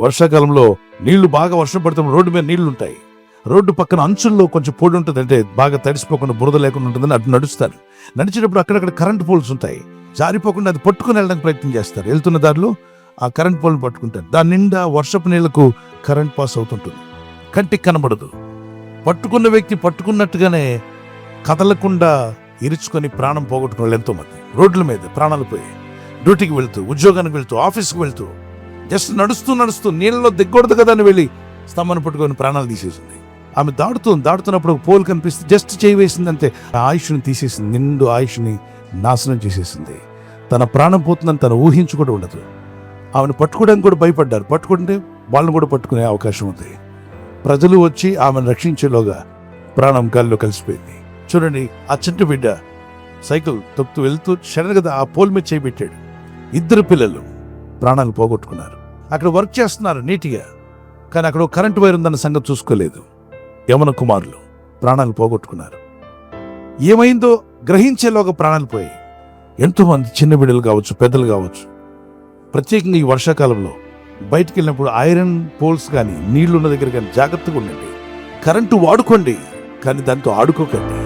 వర్షాకాలంలో నీళ్లు బాగా వర్షం పడుతున్నప్పుడు రోడ్డు మీద నీళ్లు ఉంటాయి. రోడ్డు పక్కన అంచుల్లో కొంచెం పొడి ఉంటుంది, అంటే బాగా తడిసిపోకుండా బురద లేకుండా ఉంటుందని అటు నడుస్తారు. నడిచేటప్పుడు అక్కడక్కడ కరెంట్ పోల్స్ ఉంటాయి. జారిపోకుండా అది పట్టుకుని వెళ్ళడానికి ప్రయత్నం చేస్తారు. వెళ్తున్న దారిలో ఆ కరెంట్ పోల్ని పట్టుకుంటారు. దాని నిండా వర్షపు నీళ్లకు కరెంట్ పాస్ అవుతుంటుంది. కంటికి కనబడదు. పట్టుకున్న వ్యక్తి పట్టుకున్నట్టుగానే కదలకుండా ఇరుచుకొని ప్రాణం పోగొట్టుకున్న వాళ్ళు ఎంతోమంది రోడ్ల మీద ప్రాణాలు పోయి, డ్యూటీకి వెళ్తూ, ఉద్యోగానికి వెళ్తూ, ఆఫీస్కి వెళ్తూ, జస్ట్ నడుస్తూ నీళ్ళలో దిగకూడదు కదా అని వెళ్ళి స్తంభాన్ని పట్టుకొని ప్రాణాలు తీసేసింది. ఆమె దాడుతున్నప్పుడు ఒక పోల్ కనిపిస్తే జస్ట్ చేయి వేసింది అంతే, ఆ ఆయుష్ని తీసేసింది. నిండు ఆయుష్ని నాశనం చేసేసింది. తన ప్రాణం పోతుందని తను ఊహించుకుంటూ ఉండదు. ఆమెను పట్టుకోవడానికి కూడా భయపడ్డారు. పట్టుకుంటే వాళ్ళని కూడా పట్టుకునే అవకాశం ఉంది. ప్రజలు వచ్చి ఆమెను రక్షించేలోగా ప్రాణం గాల్లో కలిసిపోయింది. చూడండి, ఆ చిన్న బిడ్డ సైకిల్ తొక్కుతూ వెళ్తూ సడన్గా ఆ పోల్ మీద చేయి పెట్టాడు. 2 పిల్లలు ప్రాణాలు పోగొట్టుకున్నారు. అక్కడ వర్క్ చేస్తున్నారు నీట్గా, కానీ అక్కడ కరెంటు వైర్ ఉందన్న సంగతి చూసుకోలేదు. యవన కుమారులు ప్రాణాలు పోగొట్టుకున్నారు. ఏమైందో గ్రహించేలోగా ప్రాణాలు పోయాయి. ఎంతోమంది చిన్న బిడ్డలు కావచ్చు, పెద్దలు కావచ్చు, ప్రత్యేకంగా ఈ వర్షాకాలంలో బయటికి వెళ్ళినప్పుడు ఐరన్ పోల్స్ కానీ నీళ్లున్న దగ్గర కానీ జాగ్రత్తగా ఉండండి. కరెంటు వాడుకోండి, కానీ దాంతో ఆడుకోకండి.